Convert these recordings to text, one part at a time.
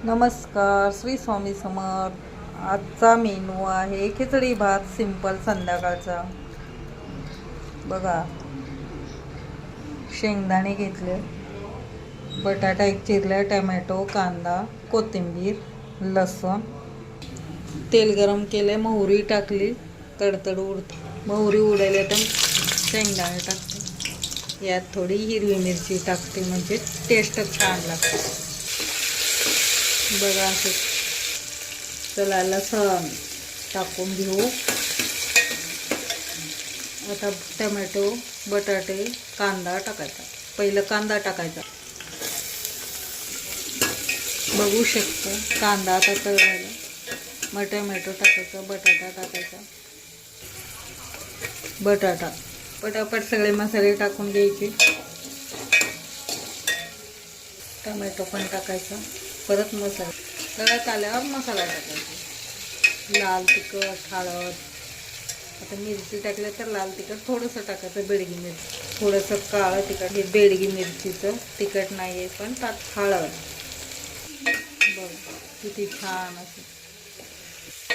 नमस्कार, श्री स्वामी समर्थ. आजचा मेनू आहे खिचडी भात, सिंपल संध्याकाळचा. बघा, शेंगदाणे घेतले, बटाटा एक चिरला, टमॅटो, कांदा, कोथिंबीर, लसूण. तेल गरम केले, मोहरी टाकली, तडतड उडते. मोहरी उडायला तर शेंगदाणे टाकते. यात थोडी हिरवी मिरची टाकते, म्हणजे टेस्ट छान लागते. बघा असं. चला लसूण टाकून घेऊ. आता टमॅटो, बटाटे, कांदा टाकायचा. पहिलं कांदा टाकायचा. बघू शकतो कांदा आता तळायला. मग टमॅटो टाकायचा, बटाटा टाकायचा. बटाटा पटापट सगळे मसाले टाकून घ्यायचे. टमॅटो पण टाकायचा. परत मसाला तळत आल्यावर मसाला टाकायचा. लाल तिखट, हळद. आता मिरची टाकले तर लाल तिखट थोडंसं टाकायचं. बेडगी मिरची, थोडंसं काळं तिखट. हे बेडगी मिरचीचं तिखट नाही आहे, पण त्यात हळद. बघ किती छान असं.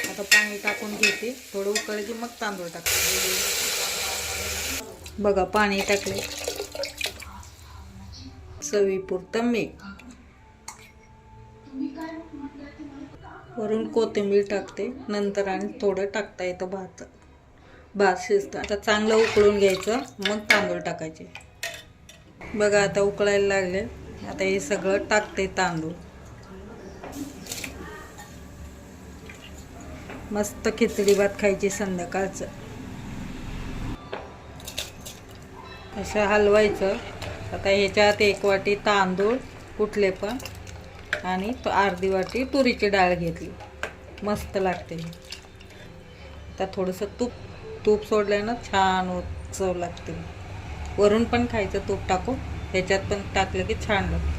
आता पाणी टाकून घेते. थोडं उकळलं की मग तांदूळ टाकते. बघा पाणी टाकले. चवीपुरतं मीठ. वरून कोथिंबीर टाकते. नंतर आणि थोडं टाकता येतं भात शिजतं. आता चांगलं उकळून घ्यायचं, मग तांदूळ टाकायचे. बघा आता उकळायला लागले. आता हे सगळं टाकते तांदूळ. मस्त खिचडी भात खायची संध्याकाळचं. असं हलवायचं. आता ह्याच्यात 1 वाटी तांदूळ कुठले पण, आणि अर्धी वाटी तुरीची डाळ घेतली. मस्त लागते. आता थोडंसं तूप सोडल्यानं छान चव लागते. वरून पण खायचं तूप टाकून. ह्याच्यात पण टाकलं की छान लागतं.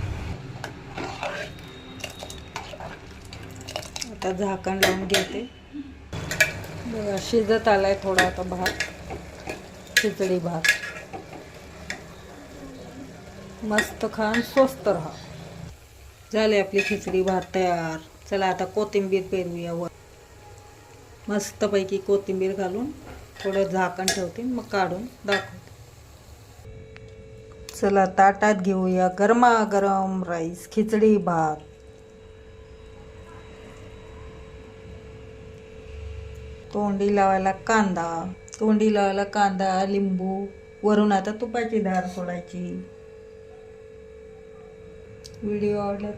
आता झाकण लावून घेते. बघा शिजत आलाय थोडा आता भात. खिचडी भात मस्त खान स्वस्त राहा. झाले आपली खिचडी भात तयार. चला आता कोथिंबीर पेरूया वर. मस्तपैकी कोथिंबीर घालून थोडं झाकण ठेवते, मग काढून दाखवते. चला ताटात घेऊया गरमागरम राईस, खिचडी भात. तोंडी लावायला कांदा, लिंबू. वरून आता तुपाची धार सोडायची. व्हिडिओ आवडला